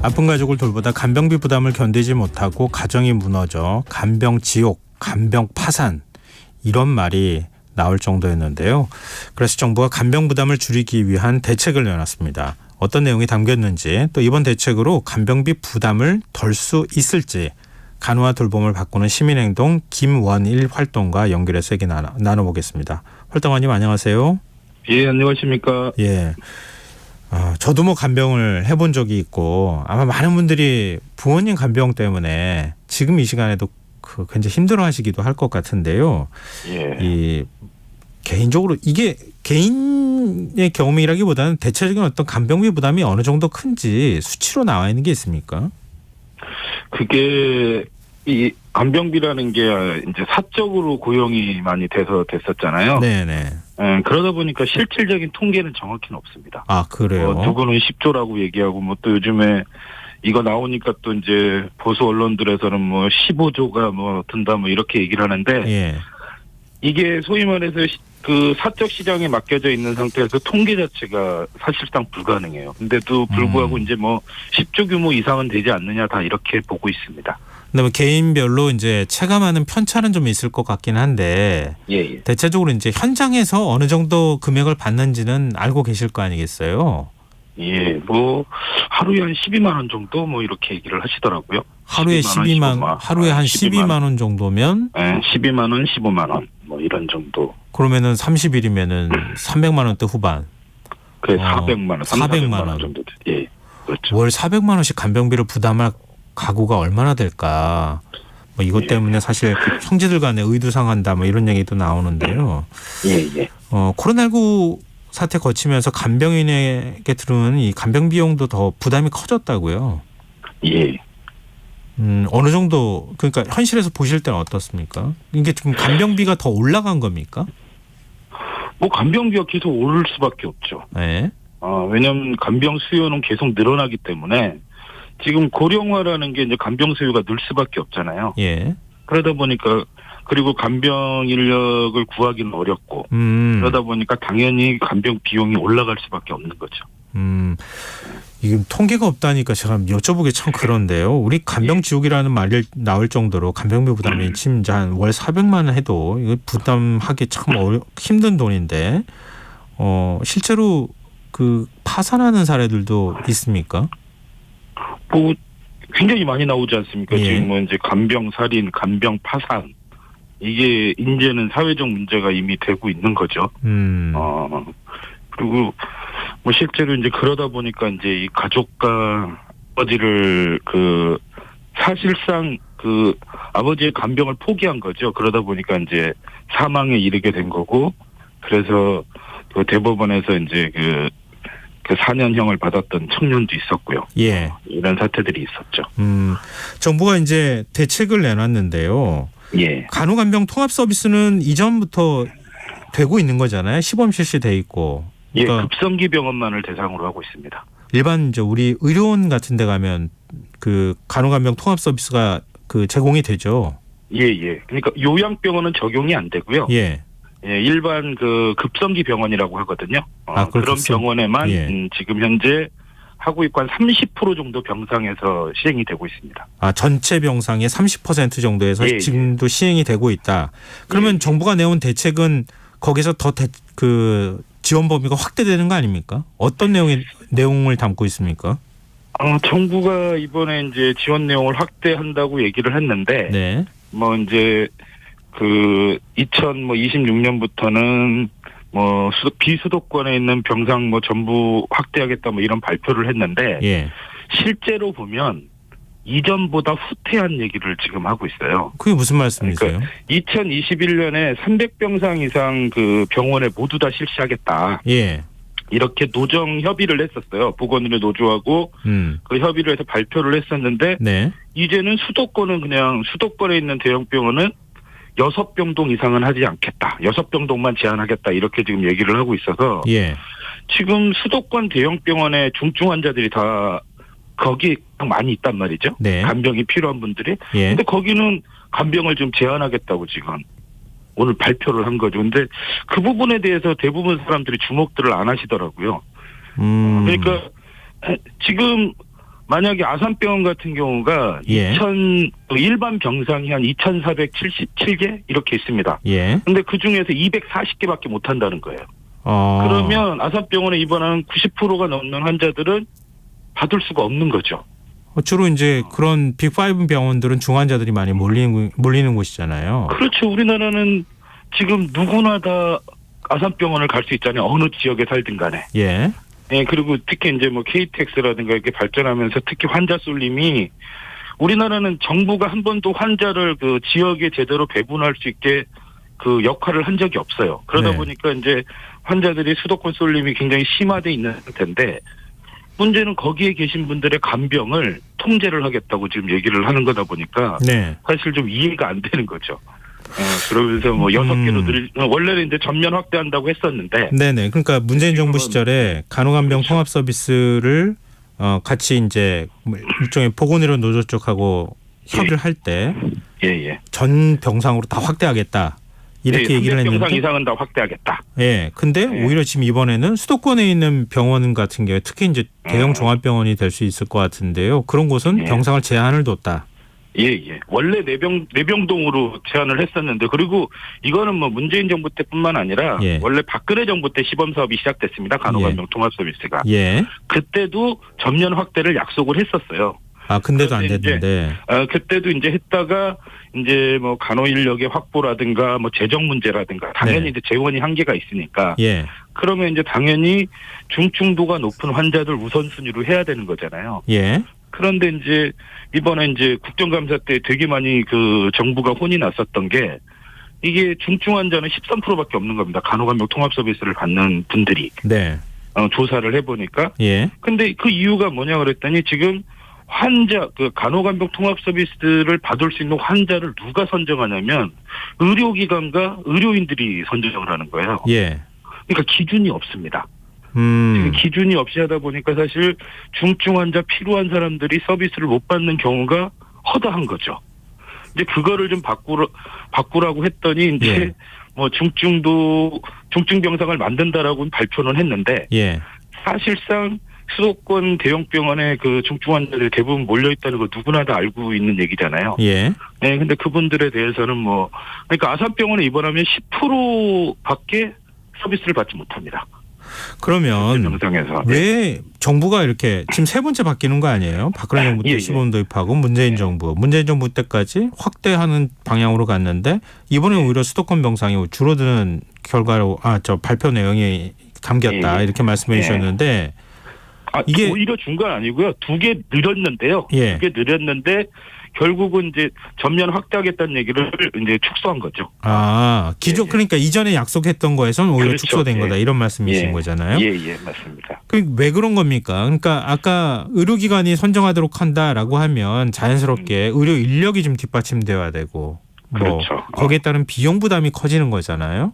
아픈 가족을 돌보다 간병비 부담을 견디지 못하고 가정이 무너져 간병지옥, 간병파산 이런 말이 나올 정도였는데요. 그래서 정부가 간병 부담을 줄이기 위한 대책을 내놨습니다. 어떤 내용이 담겼는지 또 이번 대책으로 간병비 부담을 덜 수 있을지 간호와 돌봄을 바꾸는 시민행동 김원일 활동가 연결해서 얘기 나눠보겠습니다. 활동가님 안녕하세요. 예, 안녕하십니까. 예. 저도 뭐 간병을 해본 적이 있고 아마 많은 분들이 부모님 간병 때문에 지금 이 시간에도 굉장히 힘들어하시기도 할 것 같은데요. 예. 이 개인적으로 이게 개인의 경험이라기보다는 대체적인 어떤 간병비 부담이 어느 정도 큰지 수치로 나와 있는 게 있습니까? 그게 이 간병비라는 게 이제 사적으로 고용이 많이 됐었잖아요. 네네. 그러다 보니까 실질적인 통계는 정확히는 없습니다. 아 그래요? 누구는 10조라고 얘기하고 뭐 또 요즘에 이거 나오니까 또 이제 보수 언론들에서는 뭐 15조가 뭐 든다 뭐 이렇게 얘기를 하는데 예. 이게 소위 말해서 그 사적 시장에 맡겨져 있는 상태에서 통계 자체가 사실상 불가능해요. 근데도 불구하고 이제 뭐 10조 규모 이상은 되지 않느냐 다 이렇게 보고 있습니다. 근데 뭐 개인별로 이제 체감하는 편차는 좀 있을 것 같긴 한데 예. 대체적으로 이제 현장에서 어느 정도 금액을 받는지는 알고 계실 거 아니겠어요? 예, 뭐 하루에 한 12만 원 정도 뭐 이렇게 얘기를 하시더라고요. 하루에 12만 하루에 한 12만 원 정도면 예, 12만 원, 15만 원 뭐 이런 정도. 그러면은 30일이면은 300만 원대 후반. 그래 400만 원, 400만 원 정도. 예. 그렇죠. 월 400만 원씩 간병비를 부담할 가구가 얼마나 될까? 뭐 이것 때문에 사실 형제들 간에 의도 상한다 뭐 이런 얘기도 나오는데요. 예. 코로나19 사태 거치면서 간병인에게 들어오는 이 간병 비용도 더 부담이 커졌다고요. 예. 어느 정도 그러니까 현실에서 보실 때는 어떻습니까? 이게 지금 간병비가 더 올라간 겁니까? 뭐 간병비가 계속 오를 수밖에 없죠. 네. 왜냐하면 간병 수요는 계속 늘어나기 때문에 지금 고령화라는 게 이제 간병 수요가 늘 수밖에 없잖아요. 예. 그러다 보니까 그리고 간병 인력을 구하기는 어렵고 그러다 보니까 당연히 간병 비용이 올라갈 수밖에 없는 거죠. 이게 통계가 없다니까 제가 여쭤보기 참 그런데요. 우리 간병지옥이라는 말이 나올 정도로 간병비 부담이 진짜 한 월 400만 원 해도 이거 부담하기 참 힘든 돈인데 실제로 그 파산하는 사례들도 있습니까? 뭐 굉장히 많이 나오지 않습니까? 예. 지금 뭐 이제 간병 살인, 간병 파산 이게 이제는 사회적 문제가 이미 되고 있는 거죠. 그리고 뭐 실제로 이제 그러다 보니까 이제 이 가족과 아버지를 그 사실상 그 아버지의 간병을 포기한 거죠. 그러다 보니까 이제 사망에 이르게 된 거고 그래서 그 대법원에서 이제 그 4년형을 받았던 청년도 있었고요. 예. 이런 사태들이 있었죠. 정부가 이제 대책을 내놨는데요. 예. 간호간병 통합 서비스는 이전부터 되고 있는 거잖아요. 시범 실시돼 있고. 그러니까 예, 급성기 병원만을 대상으로 하고 있습니다. 일반 이제 우리 의료원 같은 데 가면 그 간호간병 통합 서비스가 그 제공이 되죠. 예. 그러니까 요양병원은 적용이 안 되고요. 예. 예, 일반 그 급성기 병원이라고 하거든요. 그런 병원에만 예. 지금 현재 하고 있고 한 30% 정도 병상에서 시행이 되고 있습니다. 전체 병상의 30% 정도에서 예. 지금도 시행이 되고 있다. 그러면 정부가 내온 대책은 거기서 더 지원 범위가 확대되는 거 아닙니까? 어떤 내용을 담고 있습니까? 정부가 이번에 이제 지원 내용을 확대한다고 얘기를 했는데, 네. 뭐 이제 그 2026년부터는 뭐 비수도권에 있는 병상 뭐 전부 확대하겠다 뭐 이런 발표를 했는데, 예. 실제로 보면 이전보다 후퇴한 얘기를 지금 하고 있어요. 그게 무슨 말씀이세요? 그러니까 2021년에 300병상 이상 그 병원에 모두 다 실시하겠다. 예. 이렇게 노정 협의를 했었어요. 보건의료 노조하고 그 협의를 해서 발표를 했었는데 네. 이제는 수도권에 있는 대형 병원은 6병동 이상은 하지 않겠다. 6병동만 제한하겠다. 이렇게 지금 얘기를 하고 있어서 예. 지금 수도권 대형 병원에 중증 환자들이 다 거기 많이 있단 말이죠. 네. 간병이 필요한 분들이. 예. 근데 거기는 간병을 좀 제한하겠다고 지금 오늘 발표를 한 거죠. 근데 그 부분에 대해서 대부분 사람들이 주목들을 안 하시더라고요. 그러니까 지금 만약에 아산병원 같은 경우가 예. 일반 병상이 한 2,477개 이렇게 있습니다. 예. 근데 그 중에서 240개밖에 못 한다는 거예요. 그러면 아산병원에 입원하는 90%가 넘는 환자들은 받을 수가 없는 거죠. 주로 이제 그런 빅5 병원들은 중환자들이 많이 몰리는 곳이잖아요. 그렇죠. 우리나라는 지금 누구나 다 아산병원을 갈 수 있잖아요. 어느 지역에 살든 간에. 예. 예, 그리고 특히 이제 뭐 KTX라든가 이렇게 발전하면서 특히 환자 쏠림이 우리나라는 정부가 한 번도 환자를 그 지역에 제대로 배분할 수 있게 그 역할을 한 적이 없어요. 그러다 네. 보니까 이제 환자들이 수도권 쏠림이 굉장히 심화돼 있는 상태인데 문제는 거기에 계신 분들의 간병을 통제를 하겠다고 지금 얘기를 하는 거다 보니까 네. 사실 좀 이해가 안 되는 거죠. 그러면서 뭐 6개로 원래는 이제 전면 확대한다고 했었는데. 네네. 그러니까 문재인 정부 시절에 간호간병 그렇죠. 통합 서비스를 같이 이제 일종의 보건의료 노조 쪽하고 협의를 할 때 전 병상으로 다 확대하겠다. 이렇게 얘기를 했는데. 병상 이상은 다 확대하겠다. 예. 근데 오히려 지금 이번에는 수도권에 있는 병원 같은 경우에 특히 이제 대형 종합병원이 될 수 있을 것 같은데요. 그런 곳은 병상을 제한을 뒀다. 예. 원래 내병동으로 제안을 했었는데 그리고 이거는 뭐 문재인 정부 때뿐만 아니라 원래 박근혜 정부 때 시범 사업이 시작됐습니다. 간호간병 통합 서비스가. 예. 그때도 전면 확대를 약속을 했었어요. 근데도 안 됐는데. 그때도 이제 했다가 이제 뭐 간호 인력의 확보라든가 뭐 재정 문제라든가 당연히 이제 재원이 한계가 있으니까. 그러면 이제 당연히 중증도가 높은 환자들 우선순위로 해야 되는 거잖아요. 그런데 이제 이번에 이제 국정감사 때 되게 많이 그 정부가 혼이 났었던 게 이게 중증 환자는 13%밖에 없는 겁니다. 간호간병 통합 서비스를 받는 분들이. 조사를 해보니까. 근데 그 이유가 뭐냐 그랬더니 지금 그 간호간병 통합 서비스를 받을 수 있는 환자를 누가 선정하냐면 의료기관과 의료인들이 선정을 하는 거예요. 그러니까 기준이 없습니다. 지금 기준이 없이 하다 보니까 사실 중증 환자 필요한 사람들이 서비스를 못 받는 경우가 허다한 거죠. 이제 그거를 좀 바꾸라고 했더니 이제 뭐 중증 병상을 만든다라고 발표는 했는데 사실상 수도권 대형 병원에 그 중증 환자들이 대부분 몰려 있다는 거 누구나 다 알고 있는 얘기잖아요. 근데 그분들에 대해서는 그러니까 아산병원에 입원하면 10%밖에 서비스를 받지 못합니다. 그러면 왜 정부가 이렇게 지금 세 번째 바뀌는 거 아니에요? 박근혜 정부 때 시범 도입하고 문재인 정부 때까지 확대하는 방향으로 갔는데 이번에 오히려 수도권 병상이 줄어드는 결과로 발표 내용이 담겼다 이렇게 말씀해 주셨는데 이게 오히려 준 건 아니고요. 2개 늘렸는데요. 2개 늘렸는데 결국은 이제 전면 확대하겠다는 얘기를 이제 축소한 거죠. 기존 그러니까 이전에 약속했던 거에서는 오히려 축소된 거다 이런 말씀이신 거잖아요. 맞습니다. 왜 그런 겁니까? 그러니까 아까 의료기관이 선정하도록 한다라고 하면 자연스럽게 의료 인력이 좀 뒷받침돼야 되고 거기에 따른 비용 부담이 커지는 거잖아요.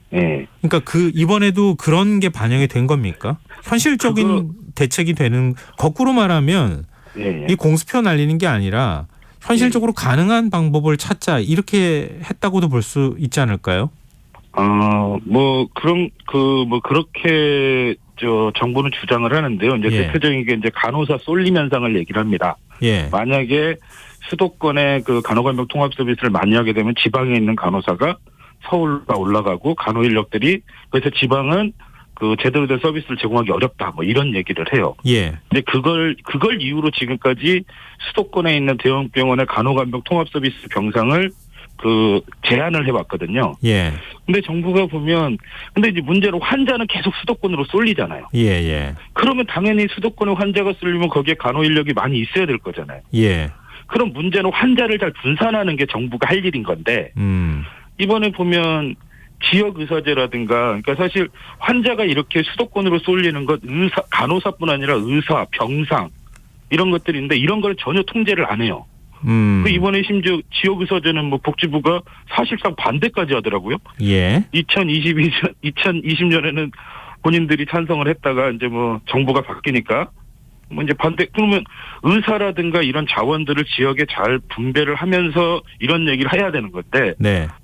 그러니까 이번에도 그런 게 반영이 된 겁니까? 현실적인 대책이 되는 거꾸로 말하면 이 공수표 날리는 게 아니라 현실적으로 가능한 방법을 찾자 이렇게 했다고도 볼 수 있지 않을까요? 그렇게 정부는 주장을 하는데요. 이제 대표적인 게 이제 간호사 쏠림 현상을 얘기를 합니다. 만약에 수도권에 그 간호간병 통합 서비스를 많이 하게 되면 지방에 있는 간호사가 서울로 올라가고 간호 인력들이 그래서 지방은 그 제대로 된 서비스를 제공하기 어렵다 이런 얘기를 해요. 근데 그걸 이유로 지금까지 수도권에 있는 대형 병원의 간호간병 통합 서비스 병상을 제한을 해왔거든요. 근데 정부가 보면 근데 이제 문제로 환자는 계속 수도권으로 쏠리잖아요. 그러면 당연히 수도권에 환자가 쏠리면 거기에 간호 인력이 많이 있어야 될 거잖아요. 그럼 문제는 환자를 잘 분산하는 게 정부가 할 일인 건데 이번에 보면 지역 의사제라든가 그러니까 사실 환자가 이렇게 수도권으로 쏠리는 것 간호사뿐 아니라 의사, 병상 이런 것들인데 이런 걸 전혀 통제를 안 해요. 이번에 심지어 지역 의사제는 복지부가 사실상 반대까지 하더라고요. 2020년에는 본인들이 찬성을 했다가 이제 정부가 바뀌니까 이제 반대. 그러면 의사라든가 이런 자원들을 지역에 잘 분배를 하면서 이런 얘기를 해야 되는 건데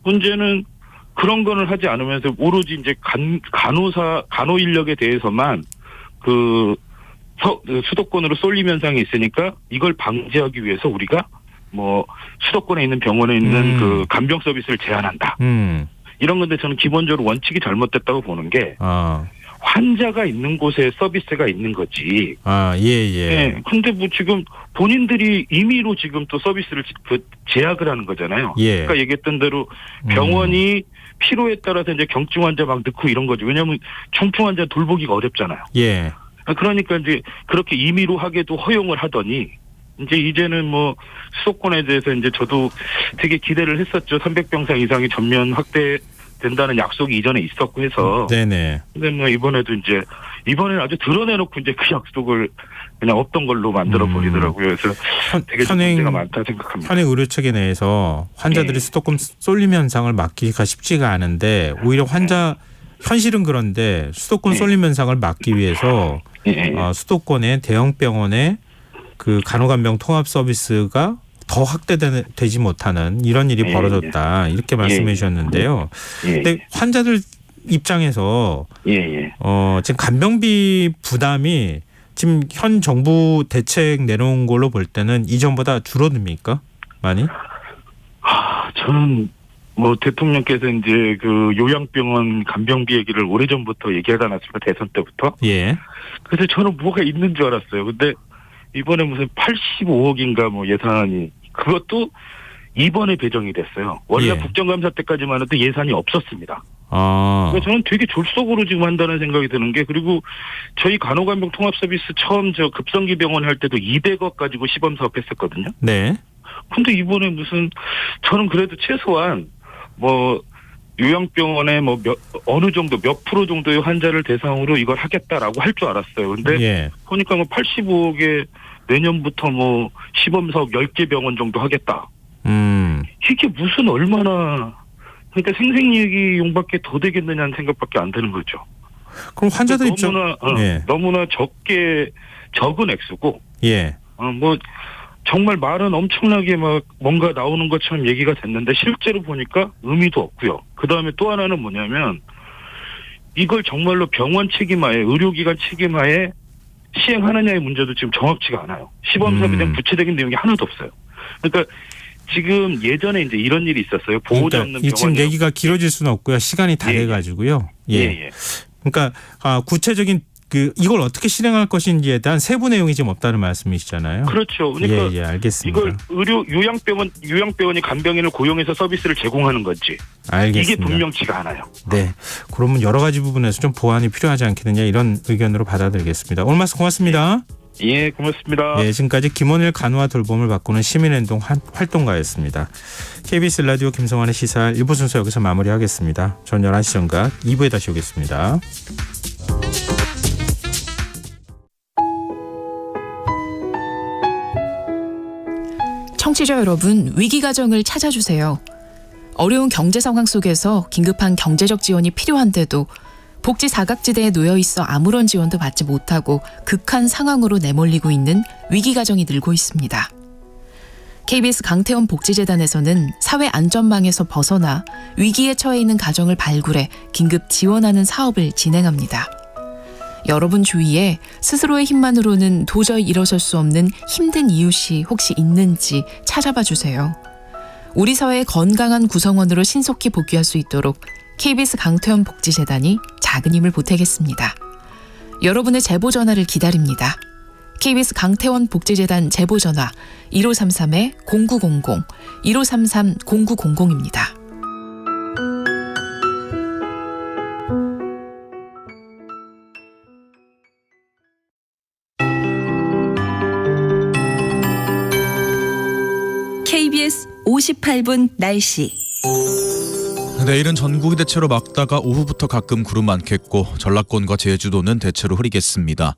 문제는 그런 거는 하지 않으면서 오로지 이제 간호 인력에 대해서만 수도권으로 쏠림 현상이 있으니까 이걸 방지하기 위해서 우리가 뭐 수도권에 있는 병원에 있는 그 간병 서비스를 제한한다. 이런 건데 저는 기본적으로 원칙이 잘못됐다고 보는 게 환자가 있는 곳에 서비스가 있는 거지. 예. 네. 근데 뭐 지금 본인들이 임의로 지금 또 서비스를 제약을 하는 거잖아요. 예. 그러니까 얘기했던 대로 병원이 필요에 따라서 이제 경증 환자 막 넣고 이런 거죠. 왜냐하면 중풍 환자 돌보기가 어렵잖아요. 예. 그러니까 이제 그렇게 임의로 하게도 허용을 하더니 이제는 뭐 수도권에 대해서 이제 저도 되게 기대를 했었죠. 300병상 이상이 전면 확대된다는 약속이 이전에 있었고 해서. 네네. 근데 뭐 이번에는 아주 드러내놓고 이제 그 약속을 그냥 없던 걸로 만들어 버리더라고요. 그래서 되게 좀 문제가 많다 생각합니다. 현행 의료체계 내에서 환자들이 수도권 쏠림 현상을 막기가 쉽지가 않은데 오히려 현실은 그런데 수도권 쏠림 현상을 막기 위해서 수도권의 대형 병원의 그 간호간병 통합 서비스가 더 확대되지 못하는 이런 일이 벌어졌다 이렇게 말씀해 주셨는데요. 근데 환자들 입장에서 지금 간병비 부담이 지금 현 정부 대책 내놓은 걸로 볼 때는 이전보다 줄어듭니까? 많이? 저는 뭐 대통령께서 이제 그 요양병원 간병비 얘기를 오래전부터 얘기하다 놨습니다. 대선 때부터. 예. 그래서 저는 뭐가 있는 줄 알았어요. 근데 이번에 무슨 85억인가 뭐 예산이 그것도 이번에 배정이 됐어요. 원래 국정감사 때까지만 해도 예산이 없었습니다. 그러니까 저는 되게 졸속으로 지금 한다는 생각이 드는 게 그리고 저희 간호간병 통합 서비스 처음 저 급성기 병원 할 때도 200억 가지고 시범 사업했었거든요. 네. 근데 이번에 저는 그래도 최소한 뭐 요양병원에 뭐 어느 정도 몇 프로 정도의 환자를 대상으로 이걸 하겠다라고 할 줄 알았어요. 근데 보니까 뭐 85억에 내년부터 뭐 시범 사업 10개 병원 정도 하겠다. 이게 무슨 얼마나 그러니까 생생얘기 용밖에 더 되겠느냐는 생각밖에 안 드는 거죠. 그럼 환자들 너무나 적은 액수고. 뭐 정말 말은 엄청나게 막 뭔가 나오는 것처럼 얘기가 됐는데 실제로 보니까 의미도 없고요. 그다음에 또 하나는 뭐냐면 이걸 정말로 병원 책임하에 의료기관 책임하에 시행하느냐의 문제도 지금 정확치가 않아요. 시범사업에 대한 구체적인 내용이 하나도 없어요. 그러니까 지금 예전에 이제 이런 일이 있었어요. 보호자 없는 병원. 지금 얘기가 길어질 수는 없고요. 시간이 다 돼가지고요. 그러니까 구체적인 이걸 어떻게 실행할 것인지에 대한 세부 내용이 지금 없다는 말씀이시잖아요. 그렇죠. 그러니까 알겠습니다. 이걸 요양병원이 간병인을 고용해서 서비스를 제공하는 건지 알겠습니다. 이게 분명치가 않아요. 네. 그러면 여러 가지 부분에서 좀 보완이 필요하지 않겠느냐 이런 의견으로 받아들이겠습니다. 오늘 말씀 고맙습니다. 예, 고맙습니다. 지금까지 김원일 간호와 돌봄을 바꾸는 시민행동 활동가였습니다. KBS 라디오 김성환의 시사 1부 순서 여기서 마무리하겠습니다. 전 11시 정각 2부에 다시 오겠습니다. 청취자 여러분, 위기가정을 찾아주세요. 어려운 경제 상황 속에서 긴급한 경제적 지원이 필요한데도 복지 사각지대에 놓여 있어 아무런 지원도 받지 못하고 극한 상황으로 내몰리고 있는 위기가정이 늘고 있습니다. KBS 강태원 복지재단에서는 사회안전망에서 벗어나 위기에 처해 있는 가정을 발굴해 긴급 지원하는 사업을 진행합니다. 여러분 주위에 스스로의 힘만으로는 도저히 일어설 수 없는 힘든 이웃이 혹시 있는지 찾아봐 주세요. 우리 사회의 건강한 구성원으로 신속히 복귀할 수 있도록 KBS 강태원 복지재단이 작은 힘을 보태겠습니다. 여러분의 제보 전화를 기다립니다. KBS 강태원 복지재단 제보 전화 1533-0900, 1533-0900입니다. KBS 58분 날씨. 내일은 전국이 대체로 맑다가 오후부터 가끔 구름 많겠고 전라권과 제주도는 대체로 흐리겠습니다.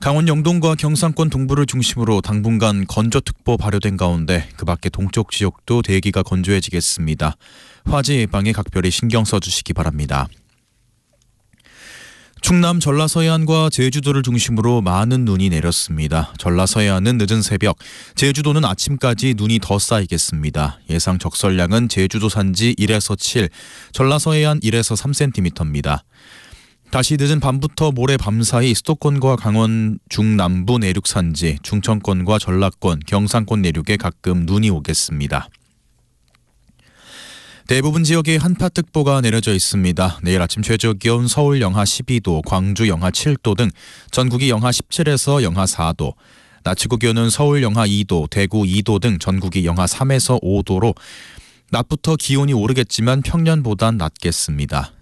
강원 영동과 경상권 동부를 중심으로 당분간 건조특보 발효된 가운데 그 밖에 동쪽 지역도 대기가 건조해지겠습니다. 화재 예방에 각별히 신경 써주시기 바랍니다. 충남 전라서해안과 제주도를 중심으로 많은 눈이 내렸습니다. 전라서해안은 늦은 새벽, 제주도는 아침까지 눈이 더 쌓이겠습니다. 예상 적설량은 제주도 산지 1에서 7, 전라서해안 1에서 3cm입니다. 다시 늦은 밤부터 모레 밤사이 수도권과 강원 중남부 내륙 산지, 충청권과 전라권, 경상권 내륙에 가끔 눈이 오겠습니다. 대부분 지역에 한파특보가 내려져 있습니다. 내일 아침 최저기온 서울 영하 12도, 광주 영하 7도 등 전국이 영하 17에서 영하 4도, 낮 최고 기온은 서울 영하 2도, 대구 2도 등 전국이 영하 3에서 5도로 낮부터 기온이 오르겠지만 평년보단 낮겠습니다.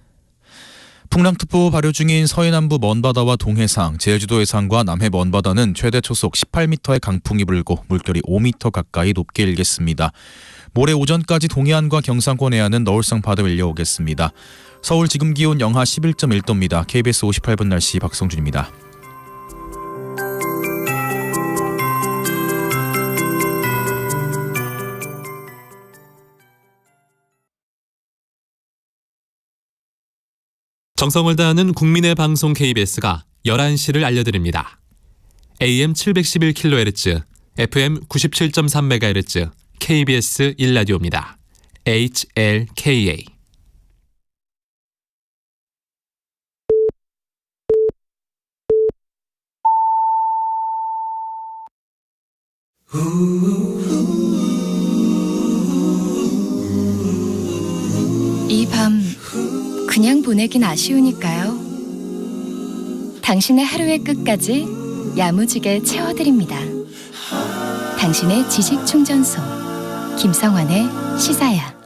풍랑특보 발효 중인 서해남부 먼바다와 동해상, 제주도 해상과 남해 먼바다는 최대 초속 18m의 강풍이 불고 물결이 5m 가까이 높게 일겠습니다. 모레 오전까지 동해안과 경상권 해안은 너울성 파도 밀려오겠습니다. 서울 지금 기온 영하 11.1도입니다. KBS 58분 날씨 박성준입니다. 정성을 다하는 국민의 방송 KBS가 11시를 알려드립니다. AM 711kHz, FM 97.3MHz, KBS 1라디오입니다. HLKA. 이 밤 그냥 보내긴 아쉬우니까요. 당신의 하루의 끝까지 야무지게 채워드립니다. 당신의 지식 충전소 김성환의 시사야.